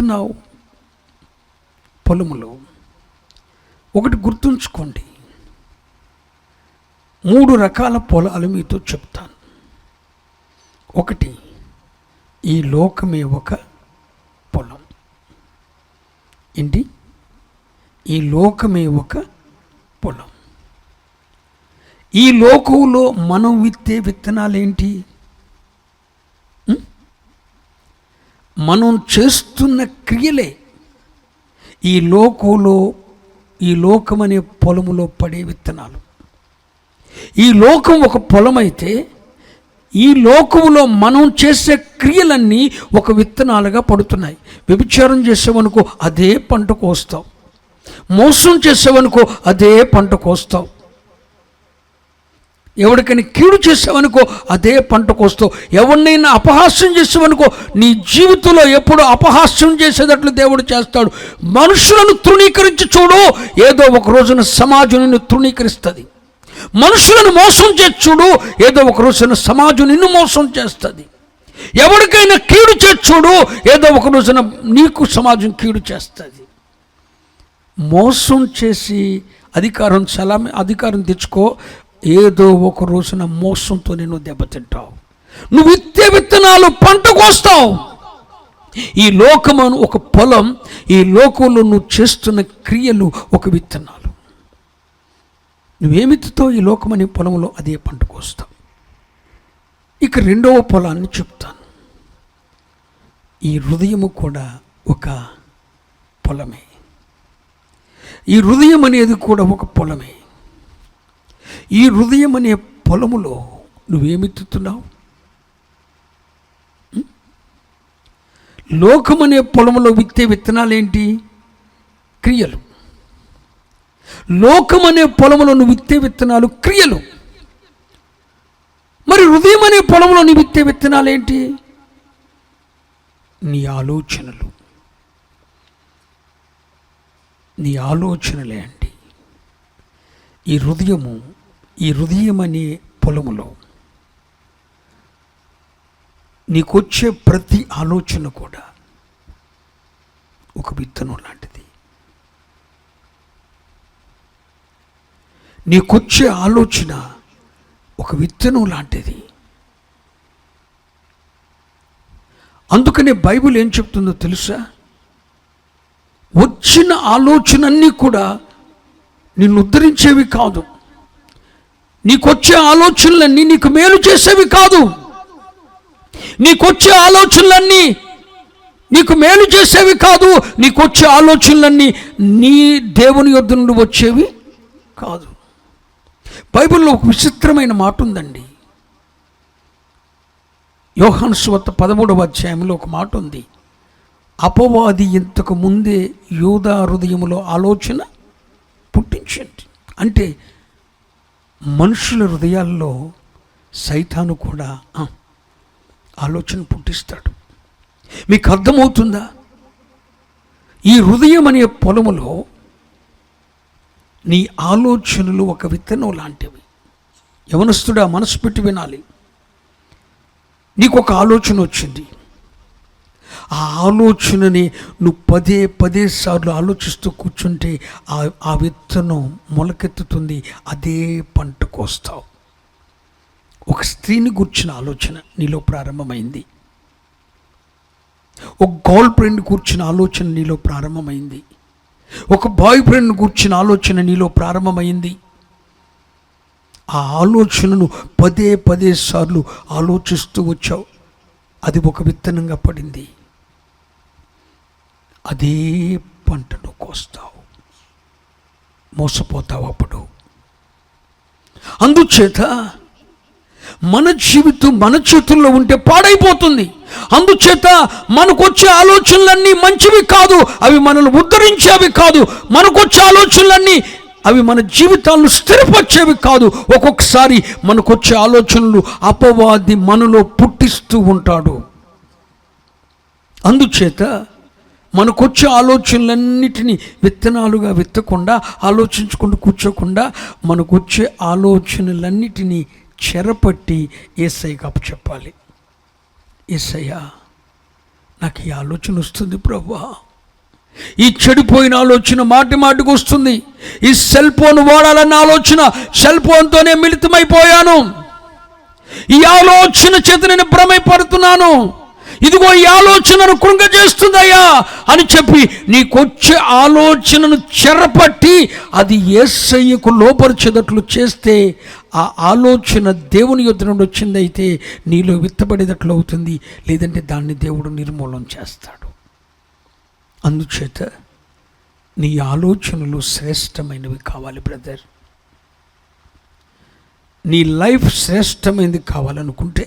విత్తుతున్నావు పొలములో? ఒకటి గుర్తుంచుకోండి, 3 రకాల పొలాలు మీతో చెప్తాను. ఒకటి, ఈ లోకమే ఒక పొలం. ఏంటి? ఈ లోకమే ఒక పొలం. ఈ లోకంలో మనం విత్తే విత్తనాలు ఏంటి? మనం చేస్తున్న క్రియలే ఈ లోకంలో, ఈ లోకమనే పొలములో పడే విత్తనాలు. ఈ లోకం ఒక పొలం అయితే ఈ లోకములో మనం చేసే క్రియలన్నీ ఒక విత్తనాలుగా పడుతున్నాయి. వ్యభిచారం చేసేవనుకో అదే పంట కోస్తావు, మోసం చేసేవనుకో అదే పంట కోస్తావు, ఎవరికైనా కీడు చేసావనుకో అదే పంట కోస్తావు, ఎవరినైనా అపహాస్యం చేసావనుకో నీ జీవితంలో ఎప్పుడు అపహాస్యం చేసేటట్లు దేవుడు చేస్తాడు. మనుషులను తృణీకరించి చూడు, ఏదో ఒక రోజున సమాజం నిన్ను తృణీకరిస్తుంది. మనుషులను మోసం చేసి చూడు, ఏదో ఒక రోజున సమాజం నిన్ను మోసం చేస్తుంది. ఎవరికైనా కీడు చేసి చూడు, ఏదో ఒక రోజున నీకు సమాజం కీడు చేస్తుంది. మోసం చేసి అధికారం తెచ్చుకో, ఏదో ఒక రోజున మోసంతో నేను దెబ్బతింటావు. నువ్వు విత్తే విత్తనాలు పంట కోస్తావు. ఈ లోకము ఒక పొలం, ఈ లోకంలో నువ్వు చేస్తున్న క్రియలు ఒక విత్తనాలు. నువ్వేమిత్తుతావు ఈ లోకమనే పొలంలో అదే పంట కోస్తావు. ఇక రెండవ పొలాన్ని చెప్తాను. ఈ హృదయము కూడా ఒక పొలమే. ఈ హృదయం అనేది కూడా ఒక పొలమే. ఈ హృదయం అనే పొలములో నువ్వేమిత్తుతున్నావు? లోకమనే పొలములో విత్తే విత్తనాలేంటి? క్రియలు. లోకమనే పొలములో నువ్వు విత్తే విత్తనాలు క్రియలు. మరి హృదయం అనే పొలంలో నీ విత్తే విత్తనాలేంటి? నీ ఆలోచనలు. నీ ఆలోచనలే అండి. ఈ హృదయం అనే పొలములో నీకొచ్చే ప్రతి ఆలోచన కూడా ఒక విత్తనం లాంటిది. నీకొచ్చే ఆలోచన ఒక విత్తనం లాంటిది. అందుకనే బైబిల్ ఏం చెప్తుందో తెలుసా? వచ్చిన ఆలోచనన్నీ కూడా నిన్ను ఉద్ధరించేవి కాదు. నీకొచ్చే ఆలోచనలన్నీ నీకు మేలు చేసేవి కాదు. నీకొచ్చే ఆలోచనలన్నీ నీకు మేలు చేసేవి కాదు. నీకొచ్చే ఆలోచనలన్నీ నీ దేవుని యొద్ద నుండి వచ్చేవి కాదు. బైబిల్లో ఒక విచిత్రమైన మాట ఉందండి. యోహాను సువార్త 13వ అధ్యాయంలో ఒక మాట ఉంది. అపవాది ఇంతకు ముందే యూదా హృదయములో ఆలోచన పుట్టించండి. అంటే మనుషుల హృదయాల్లో సైతాను కూడా ఆలోచన పుట్టిస్తాడు. మీకు అర్థమవుతుందా? ఈ హృదయం అనే పొలములో నీ ఆలోచనలు ఒక విత్తనం లాంటివి. యవనస్తుడా, మనసు పెట్టి వినాలి. నీకు ఒక ఆలోచన వచ్చింది. ఆ ఆలోచనని నువ్వు పదే సార్లు ఆలోచిస్తూ కూర్చుంటే ఆ విత్తనం మొలకెత్తుతుంది, అదే పంట కోస్తావు. ఒక స్త్రీని గుర్చిన ఆలోచన నీలో ప్రారంభమైంది. ఒక గర్ల్ ఫ్రెండ్ కూర్చిన ఆలోచన నీలో ప్రారంభమైంది. ఒక బాయ్ ఫ్రెండ్ కూర్చిన ఆలోచన నీలో ప్రారంభమైంది. ఆ ఆలోచనను పదే సార్లు ఆలోచిస్తూ వచ్చావు. అది ఒక విత్తనంగా పడింది. అదే పంటను కోస్తావు, మోసపోతావు. అప్పుడు అందుచేత మన జీవితం మన చేతుల్లో ఉంటే పాడైపోతుంది. అందుచేత మనకొచ్చే ఆలోచనలన్నీ మంచివి కాదు, అవి మనల్ని ఉద్ధరించేవి కాదు. మనకొచ్చే ఆలోచనలన్నీ అవి మన జీవితాలను స్థిరపరిచేవి కాదు. ఒక్కొక్కసారి మనకొచ్చే ఆలోచనలు అపవాది మనలో పుట్టిస్తూ ఉంటాడు. అందుచేత మనకొచ్చే ఆలోచనలన్నిటినీ విత్తనాలుగా విత్తకుండా, ఆలోచించుకుంటూ కూర్చోకుండా, మనకొచ్చే ఆలోచనలన్నిటినీ చెరపట్టి యేసయ్యకు అప్పచెప్పాలి. యేసయ్యా, నాకు ఈ ఆలోచన వస్తుంది ప్రభువా, ఈ చెడిపోయిన ఆలోచన మాటి మాటికి వస్తుంది. ఈ సెల్ ఫోన్ వాడాలన్న ఆలోచన, సెల్ ఫోన్తోనే మిళితమైపోయాను. ఈ ఆలోచన చేత నేను భ్రమైపడుతున్నాను. ఇదిగో ఈ ఆలోచనను కృంగజేస్తుందయ్యా అని చెప్పి నీకొచ్చే ఆలోచనను చెరపట్టి అది యేసయ్యకు లోపరిచేటట్లు చేస్తే ఆ ఆలోచన దేవుని యొద్ద నుండి వచ్చిందైతే నీలో విత్తబడేటట్లు అవుతుంది. లేదంటే దాన్ని దేవుడు నిర్మూలన చేస్తాడు. అందుచేత నీ ఆలోచనలు శ్రేష్టమైనవి కావాలి బ్రదర్. నీ లైఫ్ శ్రేష్టమైనది కావాలనుకుంటే,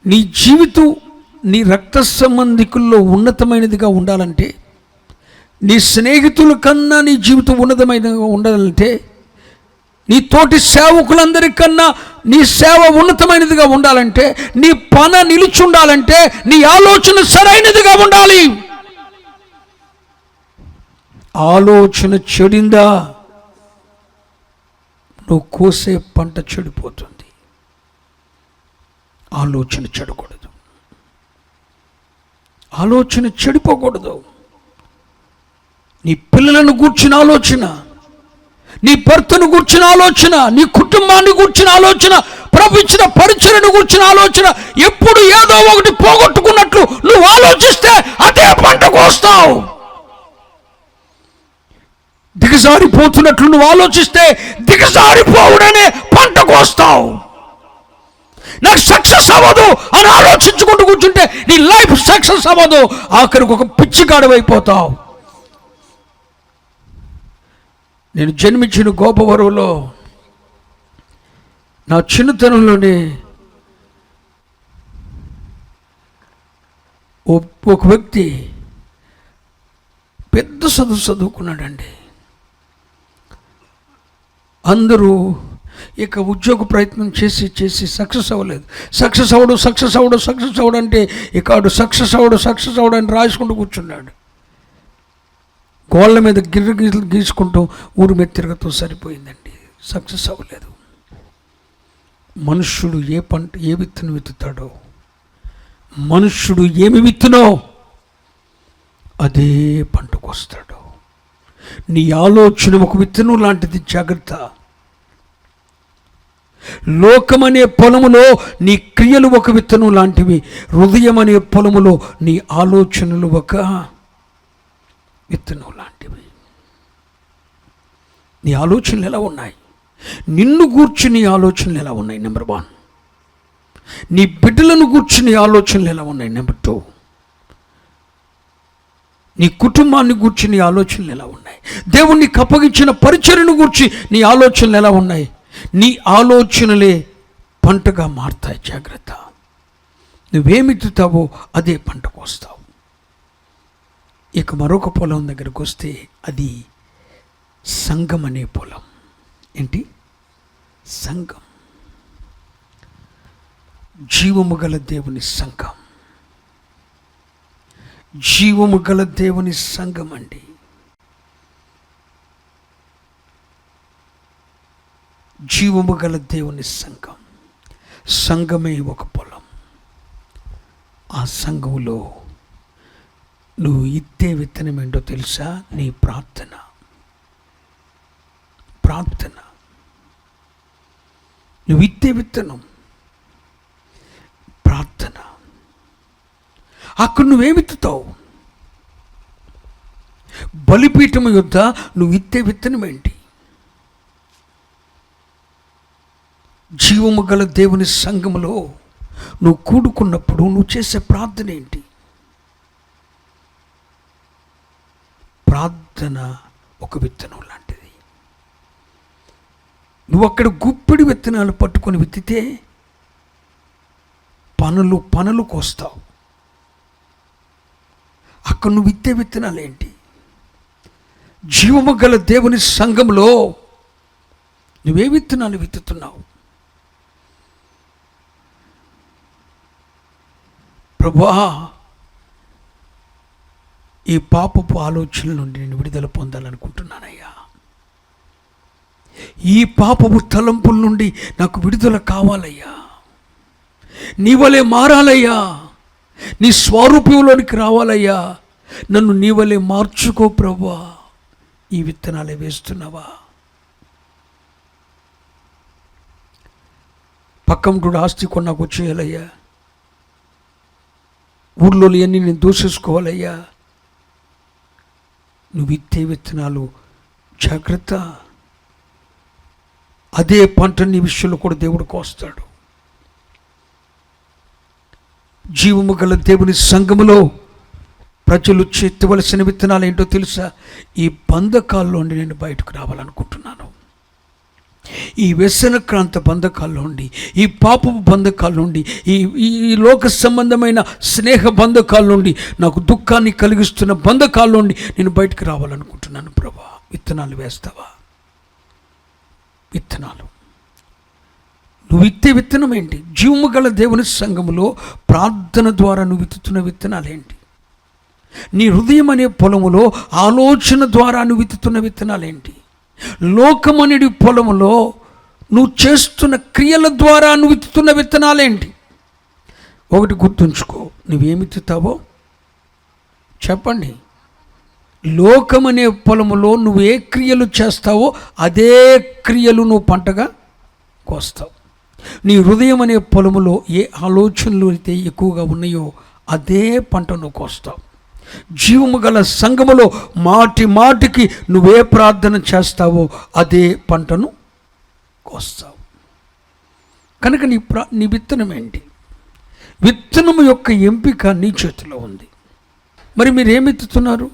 నీ జీవితం నీ రక్త సంబంధికుల్లో ఉన్నతమైనదిగా ఉండాలంటే, నీ స్నేహితుల కన్నా నీ జీవితం ఉన్నతమైనదిగా ఉండాలంటే, నీ తోటి సేవకులందరికన్నా నీ సేవ ఉన్నతమైనదిగా ఉండాలంటే, నీ పని నిలుచుండాలంటే నీ ఆలోచన సరైనదిగా ఉండాలి. ఆలోచన చెడిందా నువ్వు కోసే పంట చెడిపోతుంది. ఆలోచన చెడకూడదు, ఆలోచన చెడిపోకూడదు. నీ పిల్లలను గూర్చిన ఆలోచన, నీ భర్తను గూర్చిన ఆలోచన, నీ కుటుంబాన్ని గూర్చిన ఆలోచన, ప్రభు ఇచ్చిన పరిచయను గూర్చిన ఆలోచన, ఎప్పుడు ఏదో ఒకటి పోగొట్టుకున్నట్లు నువ్వు ఆలోచిస్తే అదే పంటకు వస్తావు. దిగజారిపోతున్నట్లు నువ్వు ఆలోచిస్తే దిగజారిపోవుడనే పంటకు వస్తావు. నాకు సక్సెస్ అవ్వదు అని ఆలోచించుకుంటూ కూర్చుంటే నీ లైఫ్ సక్సెస్ అవ్వదు. ఆఖరికి ఒక పిచ్చిగాడవైపోతావు. నేను జన్మించిన గోపవరంలో నా చిన్నతనంలోనే ఒక వ్యక్తి పెద్ద చదువుకున్నాడండి. అందరూ ఇక ఉద్యోగ ప్రయత్నం చేసి సక్సెస్ అవ్వలేదు. సక్సెస్ అవ్వడు అంటే ఇక ఆడు సక్సెస్ అవ్వడు అని రాసుకుంటూ కూర్చున్నాడు. గోళ్ళ మీద గిర్ర గీసుకుంటూ ఊరు మీద తిరగతో సరిపోయిందండి. సక్సెస్ అవ్వలేదు. మనుష్యుడు ఏ విత్తనం విత్తుతాడో, మనుష్యుడు ఏమి విత్తునో అదే పంటకు వస్తాడు. నీ ఆలోచన ఒక విత్తనం లాంటిది, జాగ్రత్త. లోకమనే పొలములో నీ క్రియలు ఒక విత్తనం లాంటివి. హృదయం అనే పొలములో నీ ఆలోచనలు ఒక విత్తనం లాంటివి. నీ ఆలోచనలు ఎలా ఉన్నాయి? నిన్ను గూర్చి నీ ఆలోచనలు ఎలా ఉన్నాయి? నెంబర్ 1. నీ బిడ్డలను గూర్చి నీ ఆలోచనలు ఎలా ఉన్నాయి? నెంబర్ 2. నీ కుటుంబాన్ని గూర్చి నీ ఆలోచనలు ఎలా ఉన్నాయి? దేవునికి అప్పగించిన పరిచర్యను గూర్చి నీ ఆలోచనలు ఎలా ఉన్నాయి? నీ ఆలోచనలే పంటగా మారుతాయి. జాగ్రత్త. నువ్వేమిత్తుతావో అదే పంటకు వస్తావు. ఇక మరొక పొలం దగ్గరకు వస్తే అది సంఘం అనే పొలం. ఏంటి? సంఘం. జీవము గల దేవుని సంఘం. జీవము గల దేవుని సంఘం అండి. జీవము గల దేవుని సంఘం. సంఘమే ఒక పొలం. ఆ సంఘంలో నువ్వు ఇత్తే విత్తనం ఏంటో తెలుసా? నీ ప్రార్థన. నువ్వు ఇత్తే విత్తనం ప్రార్థన. అక్కడ నువ్వేమిత్తుతావు? బలిపీఠము యొద్ద నువ్వు ఇత్తే విత్తనం ఏంటి? జీవము గల దేవుని సంఘములో నువ్వు కూడుకున్నప్పుడు నువ్వు చేసే ప్రార్థన ఏంటి? ప్రార్థన ఒక విత్తనం లాంటిది. నువ్వు అక్కడ గుప్పిడి విత్తనాలు పట్టుకొని విత్తితే పనులు కోస్తావు. అక్కడ నువ్వు విత్తే విత్తనాలు ఏంటి? జీవము గల దేవుని సంఘంలో నువ్వే విత్తనాలు విత్తుతున్నావు? ప్రభువా, ఈ పాపపు ఆలోచనల నుండి నేను విడుదల పొందాలనుకుంటున్నానయ్యా. ఈ పాపపు తలంపుల నుండి నాకు విడుదల కావాలయ్యా. నీ వలే మారాలయ్యా. నీ స్వరూపంలోనికి రావాలయ్యా. నన్ను నీ వలే మార్చుకో ప్రభువా. ఈ విత్తనాలే వేస్తున్నావా? పక్కంటుడు ఆస్తి కొన్నాకు వచ్చేయాలయ్యా. ఊళ్ళో అన్నీ నేను దూసేసుకోవాలయ్యా. నువ్వు ఇత్తే విత్తనాలు జాగ్రత్త. అదే పంట నీ విషయంలో కూడా దేవుడు కోస్తాడు. జీవము గల దేవుని సంఘములో ప్రజలు చెత్తవలసిన విత్తనాలు ఏంటో తెలుసా? ఈ బంధకాల్లో నుండి నేను బయటకు రావాలనుకుంటున్నాను. ఈ వ్యసనక్రాంత బంధకాల్లో నుండి, ఈ పాపపు బంధకాల నుండి, ఈ లోక సంబంధమైన స్నేహ బంధకాల నుండి, నాకు దుఃఖాన్ని కలిగిస్తున్న బంధకాల నుండి నేను బయటకు రావాలనుకుంటున్నాను ప్రభా. విత్తనాలు వేస్తావా? విత్తనాలు నువ్వు విత్తే విత్తనం ఏంటి? జీవము గల దేవుని సంఘములో ప్రార్థన ద్వారా నువ్వు విత్తుతున్న విత్తనాలు ఏంటి? నీ హృదయం అనే పొలములో ఆలోచన ద్వారా నువ్వు విత్తుతున్న విత్తనాలు ఏంటి? లోకమనేది పొలములో నువ్వు చేస్తున్న క్రియల ద్వారా నువ్వు విత్తుతున్న విత్తనాలేంటి? ఒకటి గుర్తుంచుకో, నువ్వేమి విత్తుతావో చెప్పండి. లోకమనే పొలములో నువ్వు ఏ క్రియలు చేస్తావో అదే క్రియలు నువ్వు పంటగా కోస్తావు. నీ హృదయం అనే పొలములో ఏ ఆలోచనలు అయితే ఎక్కువగా ఉన్నాయో అదే పంట నువ్వు కోస్తావు. జీవము గల సంఘములో మాటి మాటికి నువ్వే ప్రార్థన చేస్తావో అదే పంటను కోస్తావు. కనుక నీ విత్తనం ఏంటి? విత్తనము యొక్క ఎంపిక నీ చేతిలో ఉంది. మరి మీరు ఏమి విత్తుతున్నారు?